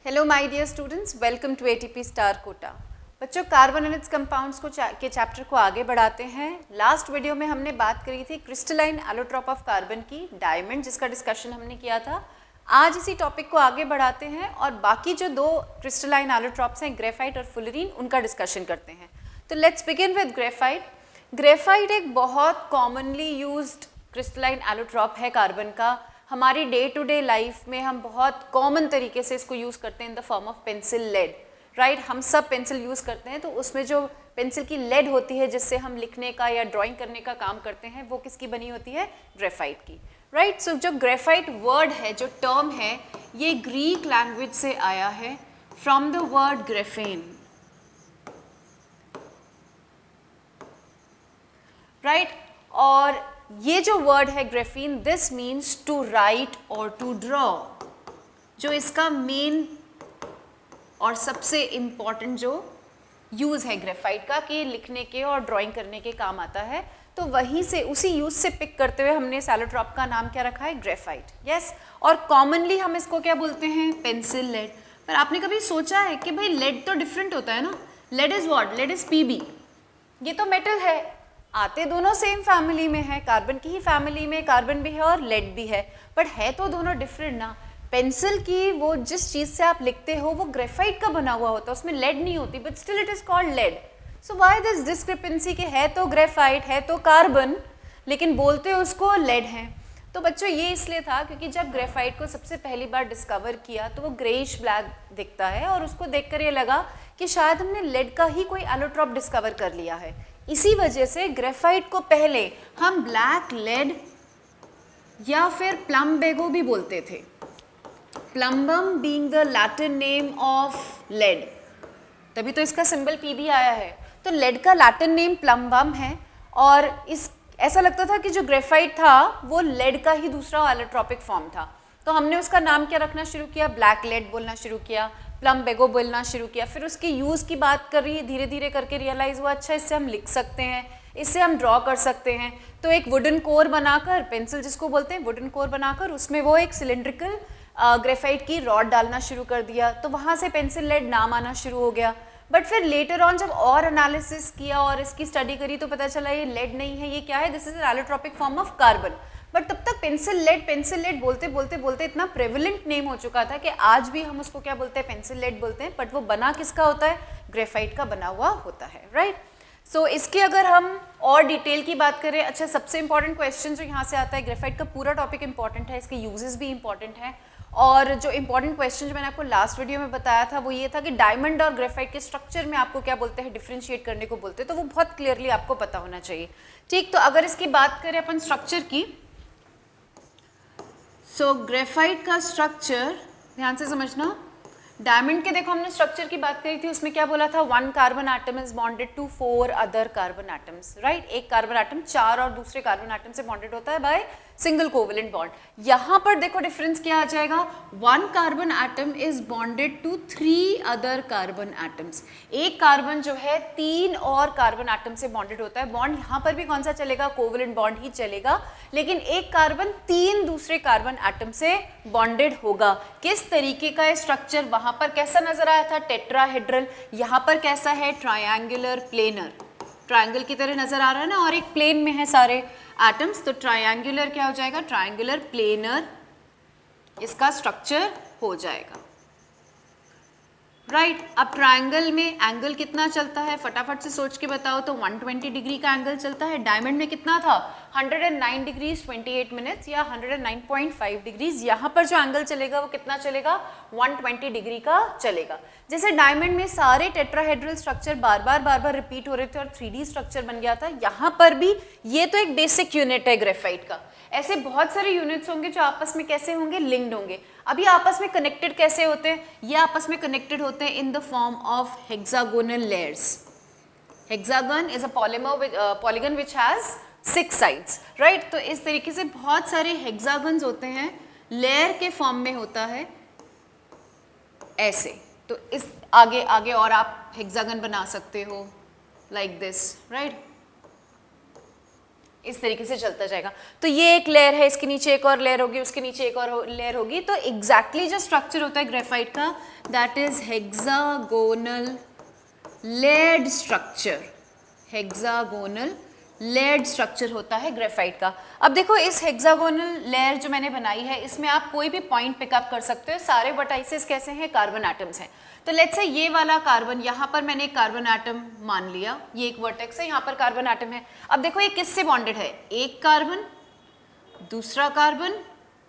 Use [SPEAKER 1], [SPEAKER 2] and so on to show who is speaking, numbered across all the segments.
[SPEAKER 1] Hello my dear students, welcome to ATP star Kota. बच्चों, carbon and its compounds के chapter को आगे बढ़ाते हैं। लास्ट वीडियो में हमने बात करी थी क्रिस्टलाइन एलोट्रॉप ऑफ कार्बन की, डायमंड, जिसका डिस्कशन हमने किया था। आज इसी टॉपिक को आगे बढ़ाते हैं और बाकी जो दो क्रिस्टलाइन एलोट्रॉप्स हैं, ग्रेफाइट और फुलरीन, उनका डिस्कशन करते हैं। तो let's begin with graphite. Graphite एक बहुत कॉमनली यूज्ड क्रिस्टलाइन एलोट्रॉप है कार्बन का। हमारी डे टू डे लाइफ में हम बहुत कॉमन तरीके से इसको यूज़ करते हैं in the form of pencil lead, right. हम सब पेंसिल यूज़ करते हैं, तो उसमें जो पेंसिल की लेड होती है जिससे हम लिखने का या ड्राइंग करने का काम करते हैं, वो किसकी बनी होती है? ग्रेफाइट की, राइट। सो जो ग्रेफाइट वर्ड है, जो टर्म है, ये ग्रीक लैंग्वेज से आया है, from the word graphein, right. और ये जो वर्ड है graphein, this means to write और टू ड्रॉ। जो इसका मेन और सबसे इम्पॉर्टेंट जो यूज़ है ग्रेफाइट का कि लिखने के और ड्राइंग करने के काम आता है, तो वहीं से उसी यूज़ से पिक करते हुए हमने इस एलोट्रॉप का नाम क्या रखा है? Graphite, yes. और कॉमनली हम इसको क्या बोलते हैं? Pencil lead. पर आपने कभी सोचा है कि भाई लेड तो डिफरेंट होता है ना? Lead is what? Lead is PB. ये तो मेटल है, आते दोनों सेम फैमिली में है, कार्बन की ही फैमिली में कार्बन भी है और लेड भी है, बट है तो दोनों डिफरेंट ना। पेंसिल की वो जिस चीज़ से आप लिखते हो वो ग्रेफाइट का बना हुआ होता है, उसमें लेड नहीं होती, but still it is called lead. So why this discrepancy कि है तो ग्रेफाइट, है तो कार्बन, लेकिन बोलते उसको लेड हैं। तो बच्चों ये इसलिए था क्योंकि जब ग्रेफाइट को सबसे पहली बार डिस्कवर किया तो वो ग्रेइश ब्लैक दिखता है और उसको देखकर ये लगा कि शायद हमने लेड का ही कोई एलोट्रॉप डिस्कवर कर लिया है। इसी वजह से ग्रेफाइट को पहले हम ब्लैक लेड या फिर प्लम्बेगो भी बोलते थे, plumbum being the Latin name of lead, तभी तो इसका सिंबल पीबी आया है। तो लेड का लैटिन नेम प्लम्बम है और इस ऐसा लगता था कि जो ग्रेफाइट था वो लेड का ही दूसरा एलोट्रॉपिक फॉर्म था, तो हमने उसका नाम क्या रखना शुरू किया? ब्लैक लेड बोलना शुरू किया, प्लम्बेगो बोलना शुरू किया। फिर उसकी यूज़ की बात कर रही है, धीरे धीरे करके रियलाइज़ हुआ अच्छा इससे हम लिख सकते हैं, इससे हम ड्रॉ कर सकते हैं। तो एक वुडन कोर बनाकर, पेंसिल जिसको बोलते हैं, वुडन कोर बनाकर उसमें वो एक सिलेंड्रिकल ग्रेफाइट की रॉड डालना शुरू कर दिया, तो वहाँ से पेंसिल लेड नाम आना शुरू हो गया। बट फिर लेटर ऑन जब और एनालिसिस किया और इसकी स्टडी करी तो पता चला ये लेड नहीं है, ये क्या है? This is an allotropic form of carbon. But तब तक पेंसिल लेड बोलते बोलते बोलते इतना प्रेवलेंट नेम हो चुका था कि आज भी हम उसको क्या बोलते हैं? पेंसिल लेड बोलते हैं, बट वो बना किसका होता है? ग्रेफाइट का बना हुआ होता है, राइट। सो इसकी अगर हम और डिटेल की बात करें, अच्छा सबसे इंपॉर्टेंट क्वेश्चन जो यहाँ से आता है, ग्रेफाइट का पूरा टॉपिक इंपॉर्टेंट है, इसके यूजेस भी इंपॉर्टेंट है, और जो इंपॉर्टेंट क्वेश्चन जो मैंने आपको लास्ट वीडियो में बताया था वो ये था कि डायमंड और ग्रेफाइट के स्ट्रक्चर में आपको क्या बोलते हैं? डिफ्रेंशिएट करने को बोलते हैं, तो वो बहुत क्लियरली आपको पता होना चाहिए, ठीक। तो अगर इसकी बात करें अपन स्ट्रक्चर की, सो ग्रेफाइट का स्ट्रक्चर ध्यान से समझना। डायमंड के देखो हमने स्ट्रक्चर की बात करी थी, उसमें क्या बोला था? 1 carbon atom is bonded to 4 other carbon atoms, right. एक कार्बन एटम 4 और दूसरे कार्बन एटम से बॉन्डेड होता है बाय सिंगल कोवेलेंट बॉन्ड। यहाँ पर देखो डिफरेंस क्या आ जाएगा? 1 carbon atom is bonded to 3 other carbon atoms. एक कार्बन जो है 3 और कार्बन एटम से बॉन्डेड होता है, बॉन्ड यहाँ पर भी कौन सा चलेगा? कोवेलेंट बॉन्ड ही चलेगा, लेकिन एक कार्बन 3 दूसरे कार्बन एटम से बॉन्डेड होगा। किस तरीके का स्ट्रक्चर? वहां पर कैसा नजर आया था? टेट्राहेड्रल। यहाँ पर कैसा है? ट्रायंगुलर प्लेनर, ट्रायंगल की तरह नजर आ रहा है ना, और एक प्लेन में है सारे एटम्स, तो ट्रायंगुलर क्या हो जाएगा? ट्रायंगुलर प्लेनर इसका स्ट्रक्चर हो जाएगा, राइट। अब ट्रायंगल में एंगल कितना चलता है? फटाफट से सोच के बताओ तो 120 डिग्री का एंगल चलता है। डायमंड में कितना था? 109 डिग्रीज 28 मिनट्स या 109.5 डिग्रीज। यहाँ पर जो एंगल चलेगा वो कितना चलेगा? 120 डिग्री का चलेगा। जैसे डायमंड में सारे टेट्राहेड्रल स्ट्रक्चर बार बार रिपीट हो रहे थे और 3D स्ट्रक्चर बन गया था, यहाँ पर भी ये तो एक बेसिक यूनिट है ग्रेफाइट का। ऐसे बहुत सारे यूनिट्स होंगे जो आपस में कैसे होंगे? लिंक्ड होंगे। अभी आपस में कनेक्टेड कैसे होते हैं? ये आपस में कनेक्टेड होते हैं in the form of hexagonal layers. Hexagon is a polygon which has 6 sides, right. तो इस तरीके से बहुत सारे हेक्सागन्स होते हैं, लेयर के फॉर्म में होता है ऐसे। तो इस आगे आगे और आप हेक्सागन बना सकते हो लाइक दिस, राइट। इस तरीके से चलता जाएगा। तो ये एक लेयर है, इसके नीचे एक और लेयर होगी, उसके नीचे एक और लेयर होगी। तो एग्जैक्टली जो स्ट्रक्चर होता है ग्रेफाइट का, that is hexagonal layered structure. Hexagonal layered structure होता है ग्रेफाइट का। अब देखो इस हेक्सागोनल लेयर जो मैंने बनाई है, इसमें आप कोई भी पॉइंट पिकअप कर सकते हो। सारे वर्टाइसेस कैसे हैं? कार्बन एटम्स हैं। तो लेट्स से ये वाला कार्बन, यहाँ पर मैंने एक कार्बन एटम मान लिया, ये एक वर्टेक्स है, यहाँ पर कार्बन एटम है। अब देखो ये किससे बॉन्डेड है? एक कार्बन, दूसरा कार्बन,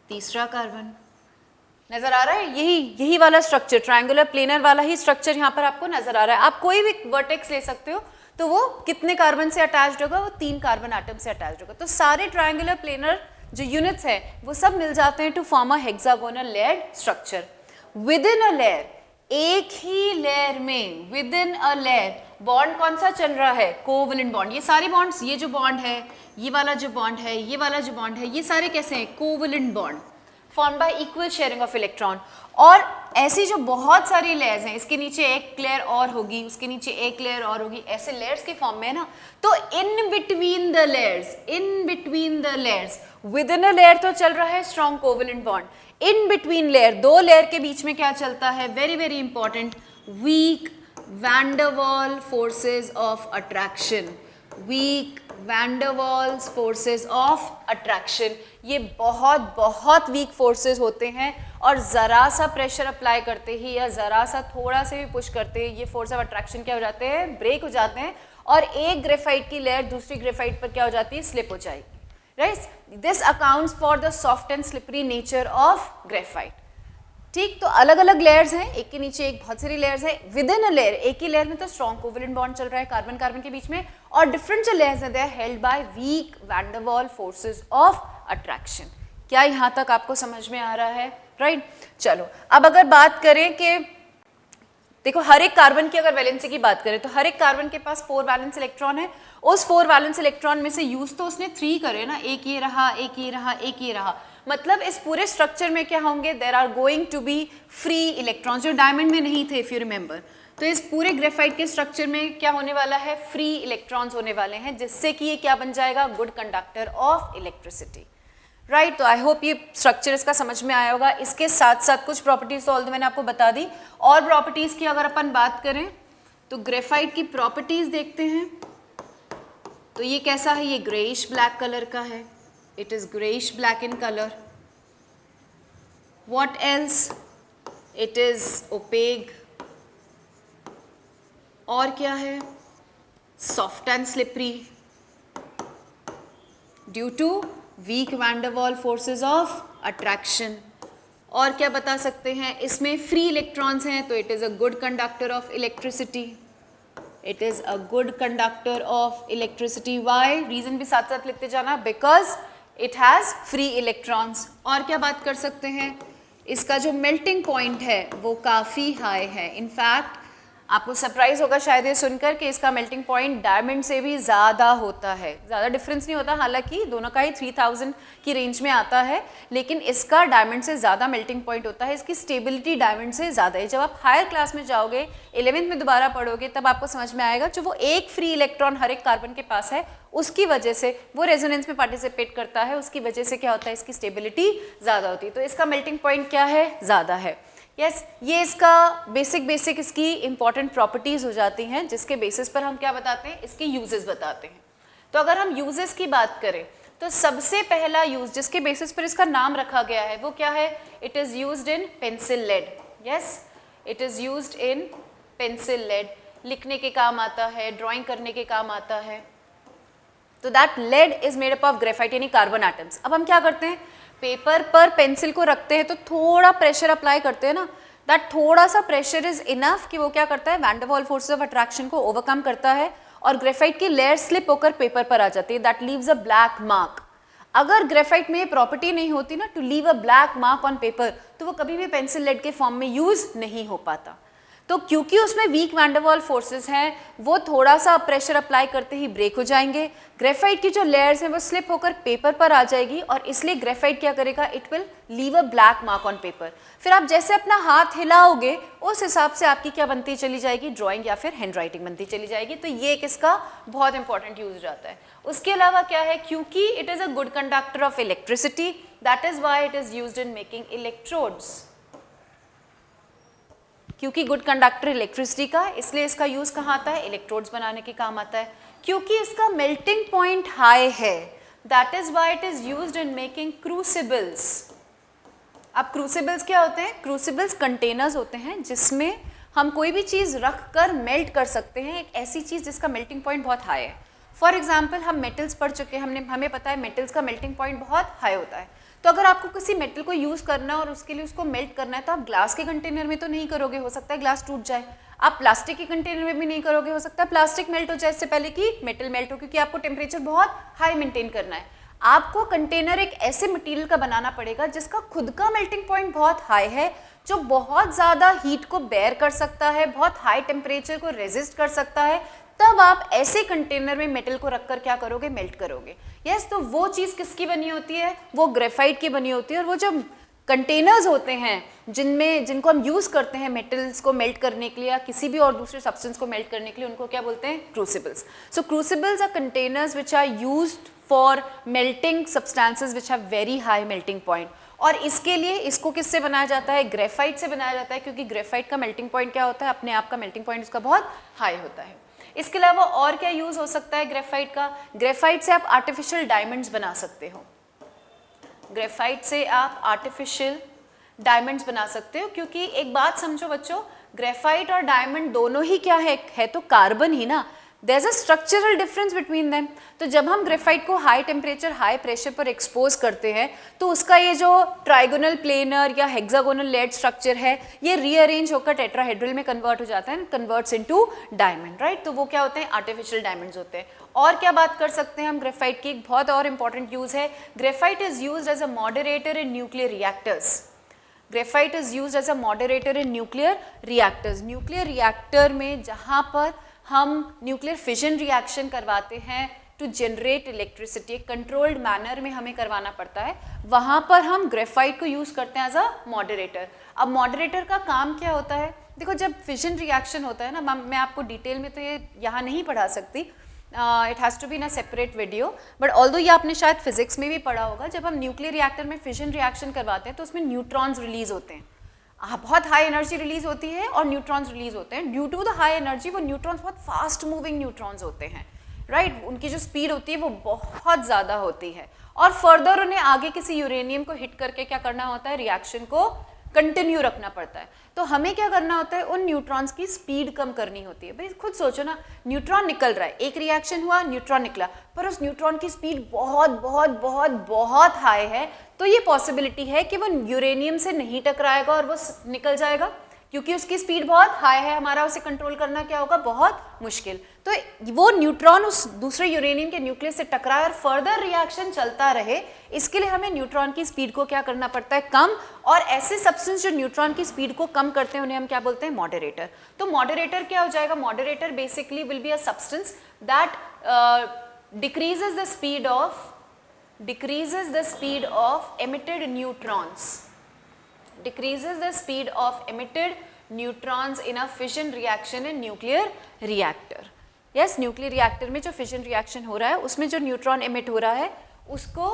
[SPEAKER 1] तीसरा कार्बन। नजर आ रहा है? यही वाला स्ट्रक्चर, ट्रायंगुलर प्लेनर वाला ही स्ट्रक्चर यहाँ पर आपको नजर आ रहा है। आप कोई भी वर्टेक्स ले सकते हो, तो वो कितने कार्बन से अटैच्ड होगा? वो 3 कार्बन एटम से अटैच्ड होगा। तो सारे ट्रायंगुलर प्लेनर जो यूनिट्स हैं वो सब मिल जाते हैं to form a hexagonal layered structure. Within a layer, एक ही लेयर में, within a layer bond कौन सा चल रहा है? Covalent bond. ये सारे बॉन्ड्स, ये जो बॉन्ड है, ये वाला जो बॉन्ड है, ये वाला जो बॉन्ड है, ये सारे कैसे हैं? Covalent bond form y equal sharing of electron. और ऐसी जो बहुत सारी लेयर्स हैं, इसके नीचे एक लेयर और होगी, उसके नीचे एक लेयर और होगी, ऐसे लेयर्स के फॉर्म में है ना। तो in between the layers, within a layer तो चल रहा है strong covalent bond, in between layer, 2 layer के बीच में क्या चलता है? Very very important, weak van der Waals forces of attraction. Weak van der Waals forces of attraction, ये बहुत वीक फोर्सेस होते हैं, और ज़रा सा प्रेशर अप्लाई करते ही या ज़रा सा थोड़ा से भी पुश करते ही ये फोर्स ऑफ अट्रैक्शन क्या हो जाते हैं? ब्रेक हो जाते हैं, और एक ग्रेफाइट की लेयर दूसरी ग्रेफाइट पर क्या हो जाती है? स्लिप हो जाएगी। Right, this accounts for the soft and slippery nature of graphite. ठीक, तो अलग अलग लेयर्स हैं, एक के नीचे एक बहुत सारी लेयर्स है। विद इन अ लेयर, एक ही लेयर में तो स्ट्रॉन्ग कोवलेंट बॉन्ड चल रहा है कार्बन कार्बन के बीच में, और डिफरेंट जो लेयर्स हैं they are held by weak van der Waals forces of attraction. क्या यहाँ तक आपको समझ में आ रहा है? राइट, चलो अब अगर बात करें कि देखो हर एक कार्बन की अगर वैलेंसी की बात करें, तो हर एक कार्बन के पास 4 वैलेंस इलेक्ट्रॉन है। उस 4 वैलेंस इलेक्ट्रॉन में से यूज तो उसने 3 करे ना, एक ये रहा, एक ये रहा, एक ये रहा। मतलब इस पूरे स्ट्रक्चर में क्या होंगे? There are going to be free electrons, जो डायमंड में नहीं थे इफ यू रिमेंबर। तो इस पूरे ग्रेफाइट के स्ट्रक्चर में क्या होने वाला है? फ्री इलेक्ट्रॉन्स होने वाले हैं, जिससे कि ये क्या बन जाएगा? Good conductor of electricity. Right, तो आई होप ये स्ट्रक्चर इसका समझ में आया होगा। इसके साथ साथ कुछ प्रॉपर्टीज तो ऑल्दो मैंने आपको बता दी, और प्रॉपर्टीज की अगर अपन बात करें तो ग्रेफाइट की प्रॉपर्टीज देखते हैं। तो ये कैसा है? ये ग्रेइश ब्लैक कलर का है, it is greyish black in colour. What else? It is opaque. और क्या है? Soft and slippery due to weak van der Waals forces of attraction. और क्या बता सकते हैं? इसमें फ्री इलेक्ट्रॉन्स हैं, तो it is a good conductor of electricity. It is a good conductor of electricity. Why? Reason भी साथ साथ लिखते जाना, because it has free electrons. और क्या बात कर सकते हैं? इसका जो मेल्टिंग पॉइंट है वो काफ़ी हाई है। इनफैक्ट आपको सरप्राइज होगा शायद ये सुनकर कि इसका मेल्टिंग पॉइंट डायमंड से भी ज़्यादा होता है। ज़्यादा डिफरेंस नहीं होता, हालांकि दोनों का ही 3000 की रेंज में आता है, लेकिन इसका डायमंड से ज़्यादा मेल्टिंग पॉइंट होता है। इसकी स्टेबिलिटी डायमंड से ज़्यादा है। जब आप हायर क्लास में जाओगे, 11th में दोबारा पढ़ोगे, तब आपको समझ में आएगा जो वो एक फ्री इलेक्ट्रॉन हर एक कार्बन के पास है, उसकी वजह से वो रेजोनेंस में पार्टिसिपेट करता है, उसकी वजह से क्या होता है? इसकी स्टेबिलिटी ज़्यादा होती है। तो इसका मेल्टिंग पॉइंट क्या है? ज़्यादा है। यस, ये इसका बेसिक इसकी इंपॉर्टेंट प्रॉपर्टीज़ हो जाती हैं, जिसके बेसिस पर हम क्या बताते हैं? इसके यूजेस बताते हैं। तो अगर हम यूजेस की बात करें तो सबसे पहला यूज जिसके बेसिस पर इसका नाम रखा गया है वो क्या है? It is used in pencil lead. Yes, it is used in pencil lead. लिखने के काम आता है, ड्राइंग करने के काम आता है। तो that lead is made up of graphite, यानी कार्बन एटम्स। अब हम क्या करते हैं? पेपर पर पेंसिल को रखते हैं तो थोड़ा प्रेशर अप्लाई करते हैं ना, दैट थोड़ा सा प्रेशर इज इनफ कि वो क्या करता है? Van der Waals forces of attraction को ओवरकम करता है, और ग्रेफाइट की लेयर स्लिप होकर पेपर पर आ जाती है। That leaves a black mark. अगर ग्रेफाइट में ये प्रॉपर्टी नहीं होती ना, to leave a black mark on paper, तो वो कभी भी पेंसिल लेड के फॉर्म में यूज नहीं हो पाता। तो क्योंकि उसमें weak van der Waals forces हैं, वो थोड़ा सा प्रेशर अप्लाई करते ही ब्रेक हो जाएंगे। ग्रेफाइट की जो लेयर्स हैं वो स्लिप होकर पेपर पर आ जाएगी और इसलिए ग्रेफाइट क्या करेगा, it will leave a black mark on paper. फिर आप जैसे अपना हाथ हिलाओगे उस हिसाब से आपकी क्या बनती चली जाएगी, ड्राइंग या फिर हैंड राइटिंग बनती चली जाएगी। तो ये एक इसका बहुत इंपॉर्टेंट यूज जाता है। उसके अलावा क्या है, क्योंकि it is a good conductor of electricity, that is why it is used in making electrodes. क्योंकि गुड कंडक्टर इलेक्ट्रिसिटी का, इसलिए इसका यूज कहाँ आता है, इलेक्ट्रोड्स बनाने के काम आता है। क्योंकि इसका मेल्टिंग पॉइंट हाई है, that is why it is used in making crucibles. अब क्रूसिबल्स क्या होते हैं, क्रूसिबल्स कंटेनर्स होते हैं जिसमें हम कोई भी चीज़ रख कर मेल्ट कर सकते हैं, एक ऐसी चीज़ जिसका मेल्टिंग पॉइंट बहुत हाई है। फॉर एग्जाम्पल हम मेटल्स पढ़ चुके हैं, हमें पता है मेटल्स का मेल्टिंग पॉइंट बहुत हाई होता है। तो अगर आपको किसी मेटल को यूज़ करना है और उसके लिए उसको मेल्ट करना है तो आप ग्लास के कंटेनर में तो नहीं करोगे, हो सकता है ग्लास टूट जाए। आप प्लास्टिक के कंटेनर में भी नहीं करोगे, हो सकता है प्लास्टिक मेल्ट हो जाए इससे पहले कि मेटल मेल्ट हो, क्योंकि आपको टेम्परेचर बहुत हाई मेंटेन करना है। आपको कंटेनर एक ऐसे मटेरियल का बनाना पड़ेगा जिसका खुद का मेल्टिंग पॉइंट बहुत हाई है, जो बहुत ज़्यादा हीट को बेयर कर सकता है, बहुत हाई टेम्परेचर को रेजिस्ट कर सकता है। तब आप ऐसे कंटेनर में मेटल को रखकर क्या करोगे, मेल्ट करोगे। यस, तो वो चीज़ किसकी बनी होती है, वो ग्रेफाइट की बनी होती है। और वो जो कंटेनर्स होते हैं जिनको हम यूज़ करते हैं मेटल्स को मेल्ट करने के लिए या किसी भी और दूसरे सब्सटेंस को मेल्ट करने के लिए, उनको क्या बोलते हैं, crucibles. So crucibles are containers which are used for melting substances which have very high melting point. और इसके लिए इसको किससे बनाया जाता है, ग्रेफाइट से बनाया जाता है, क्योंकि ग्रेफाइट का मेल्टिंग पॉइंट क्या होता है, अपने आप का मेल्टिंग पॉइंट उसका बहुत हाई होता है। इसके अलावा और क्या यूज़ हो सकता है ग्रेफाइट का, ग्रेफाइट से आप आर्टिफिशियल डायमंड्स बना सकते हो। ग्रेफाइट से आप आर्टिफिशियल डायमंड्स बना सकते हो, क्योंकि एक बात समझो बच्चों, ग्रेफाइट और डायमंड दोनों ही क्या है तो कार्बन ही ना। There is a structural difference between them. तो जब हम ग्रेफाइट को हाई टेम्परेचर हाई प्रेशर पर एक्सपोज करते हैं तो उसका ये जो ट्राइगोनल प्लेनर या हेक्सागोनल लेड स्ट्रक्चर है ये रीअरेंज होकर टेट्राहेड्रल में कन्वर्ट हो जाता है, कन्वर्ट्स इनटू डायमंड, राइट। तो वो क्या होते हैं, आर्टिफिशियल डायमंड्स होते हैं। और क्या बात कर सकते हैं हम ग्रेफाइट की, एक बहुत और इंपॉर्टेंट यूज है, graphite is used as a moderator in nuclear reactors. Graphite is used as a moderator in nuclear reactors. Nuclear reactor में जहाँ पर हम न्यूक्लियर फिजन रिएक्शन करवाते हैं टू जनरेट इलेक्ट्रिसिटी, एक कंट्रोल्ड मैनर में हमें करवाना पड़ता है, वहाँ पर हम ग्रेफाइट को यूज़ करते हैं एज अ मॉडरेटर। अब मॉडरेटर का काम क्या होता है, देखो जब फिजन रिएक्शन होता है ना, मैं आपको डिटेल में तो ये यहाँ नहीं पढ़ा सकती, it has to be in a separate video, but although ये आपने शायद फिजिक्स में भी पढ़ा होगा। जब हम न्यूक्लियर रिएक्टर में फिजन रिएक्शन करवाते हैं तो उसमें न्यूट्रॉन्स रिलीज होते हैं, बहुत हाई एनर्जी रिलीज होती है और न्यूट्रॉन्स रिलीज होते हैं। Due to the high energy वो न्यूट्रॉन्स बहुत फास्ट मूविंग न्यूट्रॉन्स होते हैं, राइट। उनकी जो स्पीड होती है वो बहुत ज़्यादा होती है और फर्दर उन्हें आगे किसी यूरेनियम को हिट करके क्या करना होता है, रिएक्शन को कंटिन्यू रखना पड़ता है। तो हमें क्या करना होता है, उन न्यूट्रॉन्स की स्पीड कम करनी होती है। भाई खुद सोचो ना, न्यूट्रॉन निकल रहा है, एक रिएक्शन हुआ, न्यूट्रॉन निकला, पर उस न्यूट्रॉन की स्पीड बहुत बहुत बहुत बहुत हाई है, तो ये पॉसिबिलिटी है कि वो यूरेनियम से नहीं टकराएगा और वो निकल जाएगा, क्योंकि उसकी स्पीड बहुत हाई है। हमारा उसे कंट्रोल करना क्या होगा, बहुत मुश्किल। तो वो न्यूट्रॉन उस दूसरे यूरेनियम के न्यूक्लियस से टकराए और फर्दर रिएक्शन चलता रहे, इसके लिए हमें न्यूट्रॉन की स्पीड को क्या करना पड़ता है, कम। और ऐसे सब्सटेंस जो न्यूट्रॉन की स्पीड को कम करते हैं उन्हें हम क्या बोलते हैं, मॉडरेटर। तो मॉडरेटर क्या हो जाएगा, moderator basically will be a substance that decreases the speed of emitted neutrons, decreases the speed of emitted neutrons in a fission reaction in nuclear reactor. Yes, nuclear reactor में जो fission reaction हो रहा है उसमें जो neutron emit हो रहा है उसको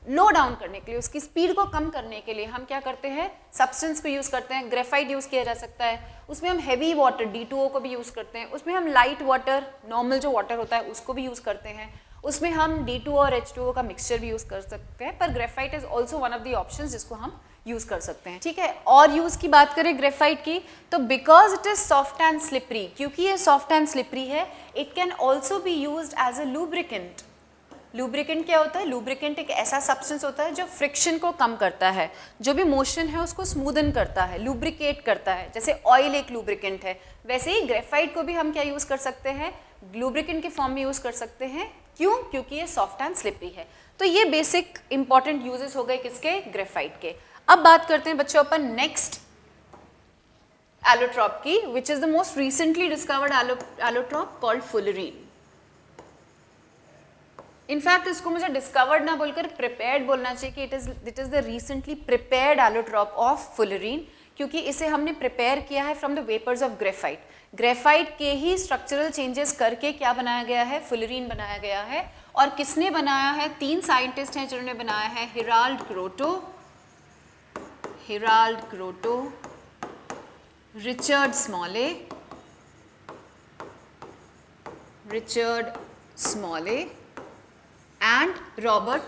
[SPEAKER 1] लो डाउन करने के लिए, उसकी स्पीड को कम करने के लिए हम क्या करते हैं, सब्सटेंस को यूज़ करते हैं। ग्रेफाइट यूज़ किया जा सकता है, उसमें हम हैवी वाटर D2O को भी यूज़ करते हैं, उसमें हम लाइट वाटर, नॉर्मल जो वाटर होता है उसको भी यूज़ करते हैं, उसमें हम D2O और H2O का मिक्सचर भी यूज़ कर सकते हैं। पर graphite is also one of the options जिसको हम यूज़ कर सकते हैं, ठीक है। और यूज़ की बात करें ग्रेफाइट की, तो because it is soft and slippery, क्योंकि ये सॉफ्ट एंड स्लिपरी है, it can also be used as a lubricant. Lubricant क्या होता है, लूब्रिकेंट एक ऐसा सब्सटेंस होता है जो फ्रिक्शन को कम करता है, जो भी मोशन है उसको स्मूदन करता है, लूब्रिकेट करता है। जैसे ऑयल एक लूब्रिकेंट है, वैसे ही ग्रेफाइट को भी हम क्या यूज़ कर सकते हैं, लूब्रिकेंट के फॉर्म में यूज़ कर सकते हैं। क्यों, क्योंकि ये सॉफ्ट एंड स्लिपरी है। तो ये बेसिक इंपॉर्टेंट यूजेस हो गए किसके, ग्रेफाइट के। अब बात करते हैं बच्चों अपन नेक्स्ट एलोट्रॉप की, which is the most recently discovered allotrope called fullerene. In fact इसको मुझे डिस्कवर्ड ना बोलकर प्रिपेयर्ड बोलना चाहिए कि it is the recently prepared allotrope of fullerene, क्योंकि इसे हमने प्रिपेयर किया है from the vapours of graphite. Graphite के ही स्ट्रक्चरल चेंजेस करके क्या बनाया गया है, फुलरीन बनाया गया है। और किसने बनाया है, 3 साइंटिस्ट हैं जिन्होंने बनाया है, Harold Kroto, Richard Smalley and Robert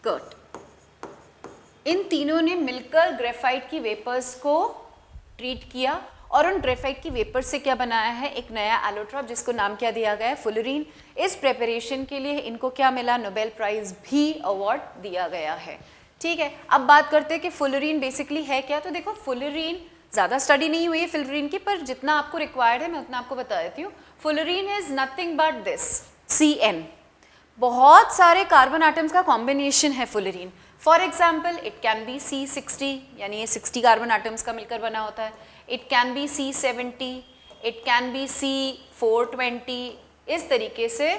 [SPEAKER 1] Curl. इन तीनों ने मिलकर ग्रेफाइट की वेपर्स को ट्रीट किया और उन ग्रेफाइट की वेपर से क्या बनाया है, एक नया एलोट्रॉप जिसको नाम क्या दिया गया है, फुलरीन। इस प्रेपरेशन के लिए इनको क्या मिला, नोबेल प्राइज भी अवार्ड दिया गया है। ठीक है, अब बात करते हैं कि फुलरीन बेसिकली है क्या। तो देखो, फुलरीन ज़्यादा स्टडी नहीं हुई है फुलरीन की, पर जितना आपको रिक्वायर्ड है मैं उतना आपको बता देती हूँ। Fullerene is nothing but this, CN। बहुत सारे कार्बन एटम्स का कॉम्बिनेशन है fullerene. For example, it can be C60, यानी ये 60 कार्बन एटम्स का मिलकर बना होता है। It can be C70, it can be C420। इस तरीके से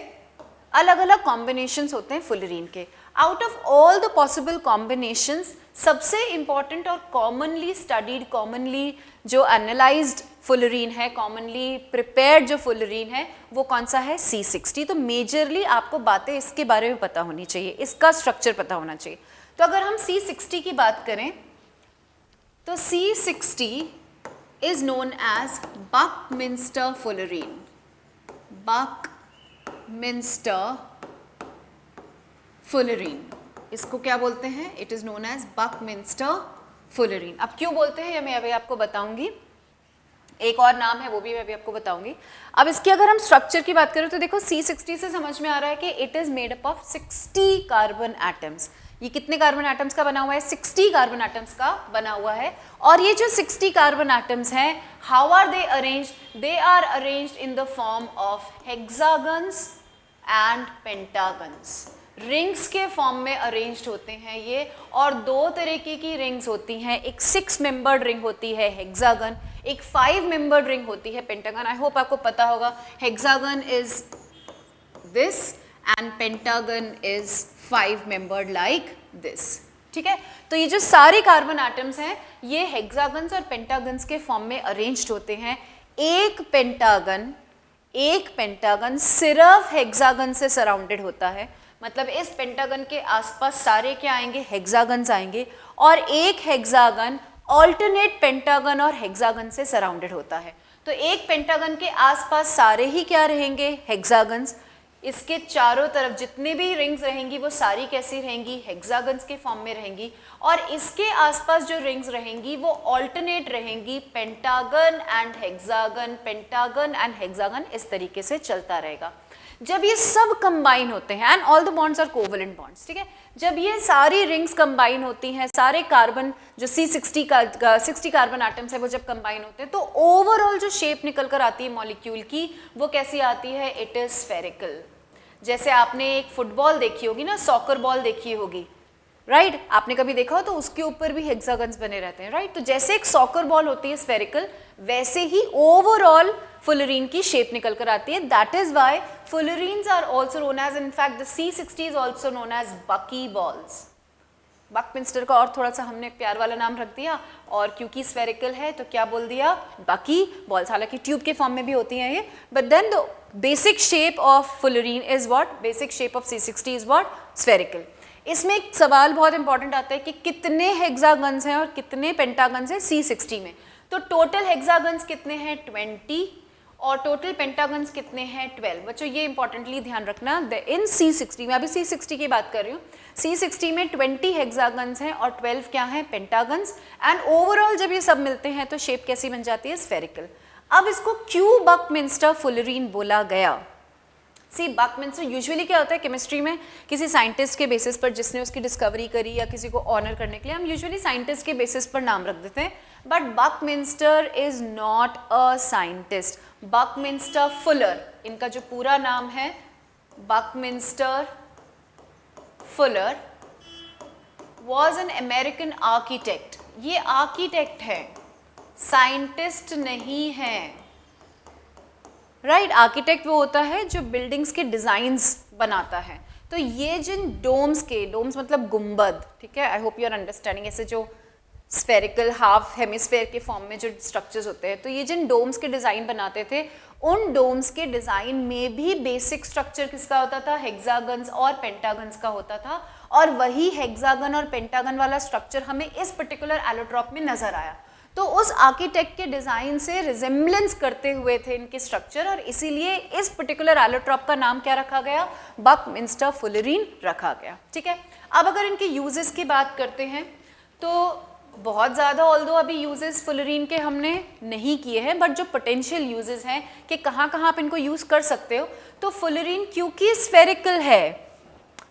[SPEAKER 1] अलग अलग कॉम्बिनेशंस होते हैं फुलरीन के। Out of all the possible combinations, सबसे इंपॉर्टेंट और कॉमनली स्टडीड, कॉमनली जो एनालाइज्ड फुलरीन है, कॉमनली प्रिपेयर्ड जो फुलरीन है, वो कौन सा है, C60। तो मेजरली आपको बातें इसके बारे में पता होनी चाहिए, इसका स्ट्रक्चर पता होना चाहिए। तो अगर हम C60 की बात करें तो C60 is known as buckminsterfullerene. Buckminsterfullerene, इसको क्या बोलते हैं, it is known as buckminsterfullerene. अब क्यों बोलते हैं ये मैं अभी आपको बताऊंगी, एक और नाम है वो भी मैं अभी आपको बताऊंगी। अब इसकी अगर हम स्ट्रक्चर की बात करें तो देखो, C60 से समझ में आ रहा है कि it is made up of 60 carbon atoms. ये कितने कार्बन एटम्स का बना हुआ है, 60 कार्बन एटम्स का बना हुआ है। और ये जो 60 कार्बन एटम्स हैं, how are they arranged, they are arranged in the form of hexagons and pentagons. Rings के फॉर्म में अरेंज्ड होते हैं ये, और 2 तरीके की रिंग्स होती हैं। एक 6 मेंबर्ड रिंग होती है हेक्सागन, एक 5 मेंबर्ड रिंग होती है पेंटागन। आई होप आपको पता होगा, hexagon is this and pentagon is 5 membered like this. ठीक है, तो ये जो सारे कार्बन एटम्स हैं ये हेक्सागन्स और पेंटागन्स के फॉर्म में अरेंज्ड होते हैं। एक पेंटागन सिर्फ हेक्सागन से सराउंडेड होता है, मतलब इस पेंटागन के आसपास सारे क्या आएंगे, हेक्सागन्स आएंगे। और एक हेक्सागन ऑल्टरनेट पेंटागन और हेक्सागन से सराउंडेड होता है। तो एक पेंटागन के आसपास सारे ही क्या रहेंगे, हेक्सागन्स। इसके चारों तरफ जितने भी रिंग्स रहेंगी वो सारी कैसी रहेंगी, हेक्सागन्स के फॉर्म में रहेंगी। और इसके आसपास जो रिंग्स रहेंगी वो ऑल्टरनेट रहेंगी, pentagon and hexagon, pentagon and hexagon, इस तरीके से चलता रहेगा। जब ये सब कंबाइन होते हैं, and all the bonds are covalent bonds, ठीक है, जब ये सारी रिंग्स कंबाइन होती हैं, सारे कार्बन जो C60 का 60 कार्बन एटम्स है वो जब कंबाइन होते हैं, तो ओवरऑल जो शेप निकल कर आती है मॉलिक्यूल की वो कैसी आती है, इट इज स्फेरिकल। जैसे आपने एक फुटबॉल देखी होगी ना, सॉकर बॉल देखी होगी, राइट, आपने कभी देखा हो तो उसके ऊपर भी हेक्सागन्स बने रहते हैं, राइट। तो जैसे एक सॉकर बॉल होती है स्फेरिकल, वैसे ही ओवरऑल फुलरीन की शेप निकल कर आती है। That is why fullerenes are also known as, in fact the C60 is also known as bucky balls. Buckminster का और थोड़ा सा हमने प्यार वाला नाम रख दिया, और क्योंकि स्फेरिकल है तो क्या बोल दिया, बकी बॉल्स। हालांकि ट्यूब के फॉर्म में भी होती हैं ये, but then the basic shape of fullerene is what, basic shape of C60 is what, spherical. इसमें एक सवाल बहुत इंपॉर्टेंट आता है कि कितने हेक्सागन्स हैं और कितने पेंटागन्स हैं C60 में। तो टोटल हेक्सागन्स कितने हैं, 20, और टोटल पेंटागन्स कितने हैं, 12। बच्चों ये इंपॉर्टेंटली ध्यान रखना, इन C60 में, अभी C60 की बात कर रही हूँ, C60 में 20 हेक्सागन्स हैं और 12 क्या हैं, पेंटागन्स। एंड ओवरऑल जब ये सब मिलते हैं तो शेप कैसी बन जाती है, स्फेरिकल। अब इसको क्यों बकमिंस्टर फुलरीन बोला गया। सी बकमिंस्टर यूजुअली क्या होता है केमिस्ट्री में, किसी साइंटिस्ट के बेसिस पर जिसने उसकी डिस्कवरी करी या किसी को ऑनर करने के लिए हम यूजुअली साइंटिस्ट के बेसिस पर नाम रख देते हैं, but Buckminster is not a scientist. Buckminster Fuller, इनका जो पूरा नाम है Buckminster Fuller, was an American architect. ये आर्किटेक्ट है, साइंटिस्ट नहीं है, राइट? आर्किटेक्ट वो होता है जो बिल्डिंग्स के डिजाइंस बनाता है। तो ये जिन डोम्स मतलब गुंबद, ठीक है, I hope you are understanding, ऐसे जो स्फेरिकल हाफ हेमिस्फेयर के फॉर्म में जो स्ट्रक्चर्स होते हैं, तो ये जिन डोम्स के डिज़ाइन बनाते थे, उन डोम्स के डिज़ाइन में भी बेसिक स्ट्रक्चर किसका होता था? हेक्सागन्स और पेंटागन्स का होता था। और वही हेक्सागन और पेंटागन वाला स्ट्रक्चर हमें इस पर्टिकुलर एलोट्रॉप में नजर आया। तो उस आर्किटेक्ट के डिज़ाइन से रिजेम्बलेंस करते हुए थे इनके स्ट्रक्चर, और इसीलिए इस पर्टिकुलर एलोट्रॉप का नाम क्या रखा गया? बकमिंस्टर फुलरीन रखा गया, ठीक है। अब अगर इनके यूजेस की बात करते हैं तो बहुत ज़्यादा, ऑल्दो अभी यूजेस फुलरीन के हमने नहीं किए हैं, बट जो पोटेंशियल यूजेस हैं कि कहाँ कहाँ आप इनको यूज़ कर सकते हो, तो फुलरीन क्योंकि स्फेरिकल है,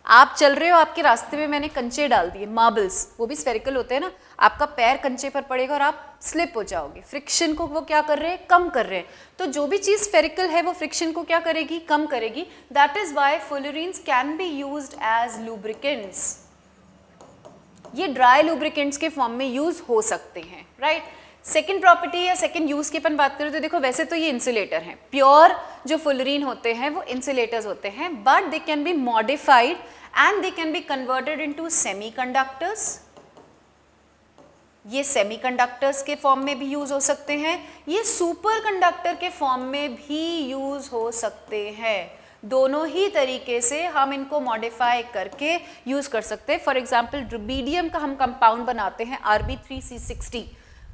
[SPEAKER 1] आप चल रहे हो, आपके रास्ते में मैंने कंचे डाल दिए, मार्बल्स, वो भी स्फेरिकल होते हैं ना, आपका पैर कंचे पर पड़ेगा और आप स्लिप हो जाओगे, फ्रिक्शन को वो क्या कर रहे हैं? कम कर रहे हैं। तो जो भी चीज़ स्फेरिकल है वो फ्रिक्शन को क्या करेगी? कम करेगी। That is why fullerenes can be used as lubricants. ये ड्राई लुब्रिकेंट्स के फॉर्म में यूज हो सकते हैं, राइट? सेकेंड प्रॉपर्टी या सेकेंड यूज की अपन बात करें तो देखो, वैसे तो ये इंसुलेटर हैं, प्योर जो फुलरीन होते हैं वो इंसुलेटर्स होते हैं, but they can be modified and they can be converted into semiconductors. ये सेमीकंडक्टर्स के फॉर्म में भी यूज हो सकते हैं, ये सुपर कंडक्टर के फॉर्म में भी यूज हो सकते हैं। दोनों ही तरीके से हम इनको मॉडिफाई करके यूज़ कर सकते हैं। फॉर एग्जांपल रुबीडियम का हम कंपाउंड बनाते हैं Rb3C60,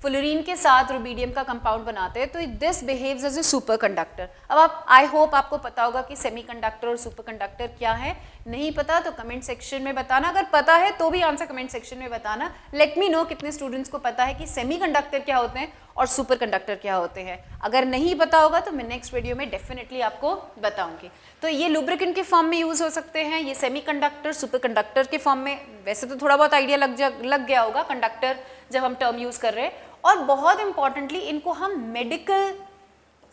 [SPEAKER 1] फुलरीन के साथ रुबीडियम का कंपाउंड बनाते हैं, तो this behaves as a superconductor. अब आप, आई होप आपको पता होगा कि सेमीकंडक्टर और सुपर कंडक्टर क्या है। नहीं पता तो कमेंट सेक्शन में बताना, अगर पता है तो भी आंसर कमेंट सेक्शन में बताना। लेट मी नो कितने स्टूडेंट्स को पता है कि सेमीकंडक्टर क्या होते हैं और सुपर कंडक्टर क्या होते हैं। अगर नहीं पता होगा तो मैं नेक्स्ट वीडियो में डेफिनेटली आपको बताऊंगी। तो ये लुब्रिकेंट के फॉर्म में यूज़ हो सकते हैं, ये सेमीकंडक्टर, सुपर कंडक्टर के फॉर्म में। वैसे तो थोड़ा बहुत आइडिया लग गया होगा कंडक्टर जब हम टर्म यूज़ कर रहे हैं। और बहुत इंपॉर्टेंटली इनको हम मेडिकल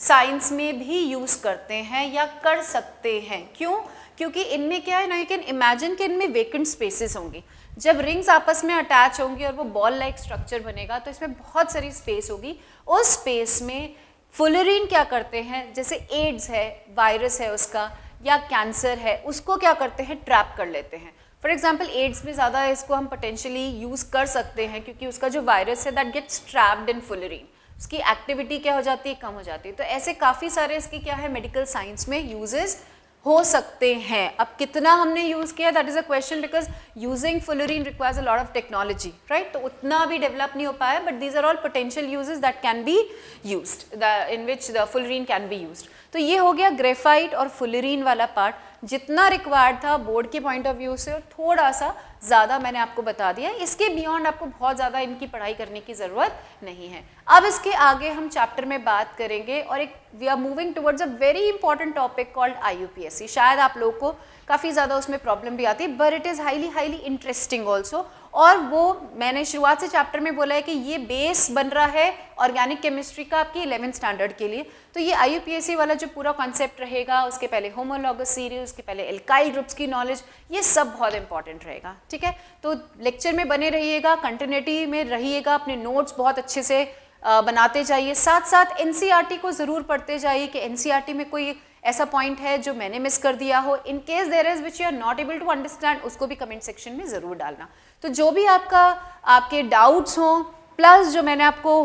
[SPEAKER 1] साइंस में भी यूज़ करते हैं या कर सकते हैं। क्यों? क्योंकि इनमें क्या है ना, यू कैन इमेजिन कि इनमें वेकेंट स्पेसेस होंगी। जब रिंग्स आपस में अटैच होंगी और वो बॉल लाइक स्ट्रक्चर बनेगा तो इसमें बहुत सारी स्पेस होगी। उस स्पेस में फुलरीन क्या करते हैं, जैसे एड्स है, वायरस है उसका, या कैंसर है, उसको क्या करते हैं? ट्रैप कर लेते हैं। फॉर एग्जाम्पल एड्स में ज़्यादा इसको हम पोटेंशियली यूज़ कर सकते हैं क्योंकि उसका जो वायरस है that gets trapped in fullerene, उसकी एक्टिविटी क्या हो जाती है? कम हो जाती है। तो ऐसे काफ़ी सारे इसके क्या है, मेडिकल साइंस में यूजेस हो सकते हैं। अब कितना हमने यूज़ किया, that is a question, because using fullerene requires a lot of technology, right? तो उतना भी डेवलप नहीं हो पाया, but these are all potential uses that can be used, in which the fullerene can be used. तो ये हो गया ग्रेफाइट और फुलरीन वाला पार्ट, जितना रिक्वायर्ड था बोर्ड के पॉइंट ऑफ व्यू से, और थोड़ा सा ज़्यादा मैंने आपको बता दिया। इसके बियॉन्ड आपको बहुत ज़्यादा इनकी पढ़ाई करने की ज़रूरत नहीं है। अब इसके आगे हम चैप्टर में बात करेंगे और एक we are moving towards a very important topic called IUPAC। शायद आप लोगों को काफ़ी ज़्यादा उसमें प्रॉब्लम भी आती है, but it is highly interesting also. और वो मैंने शुरुआत से चैप्टर में बोला है कि ये बेस बन रहा है ऑर्गेनिक केमिस्ट्री का आपकी 11th स्टैंडर्ड के लिए। तो ये IUPAC वाला जो पूरा कॉन्सेप्ट रहेगा, उसके पहले होमोलॉगस सीरीज, उसके पहले एल्काइल ग्रुप्स की नॉलेज, ये सब बहुत इंपॉर्टेंट रहेगा, ठीक है? तो लेक्चर में बने रहिएगा, कंटिन्यूटी में रहिएगा, अपने नोट्स बहुत अच्छे से बनाते जाइए, साथ साथ NCERT को ज़रूर पढ़ते जाइए कि NCERT में कोई ऐसा पॉइंट है जो मैंने मिस कर दिया हो। In case there is which you are not able to understand, उसको भी कमेंट सेक्शन में ज़रूर डालना। तो जो भी आपके डाउट्स हों, प्लस जो मैंने आपको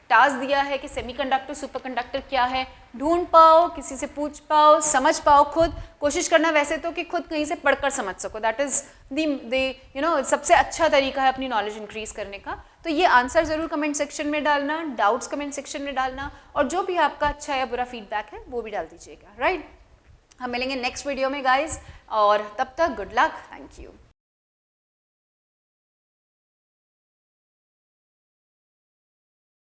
[SPEAKER 1] टास्क दिया है कि सेमीकंडक्टर सुपर कंडक्टर क्या है, ढूंढ पाओ, किसी से पूछ पाओ, समझ पाओ, खुद कोशिश करना वैसे तो कि खुद कहीं से पढ़कर समझ सको। दैट इज़ द सबसे अच्छा तरीका है अपनी नॉलेज इंक्रीज करने का। तो ये आंसर ज़रूर कमेंट सेक्शन में डालना, डाउट्स कमेंट सेक्शन में डालना, और जो भी आपका अच्छा या बुरा फीडबैक है वो भी डाल दीजिएगा, राइट? हम मिलेंगे नेक्स्ट वीडियो में गाइज, और तब तक गुड लक, थैंक यू।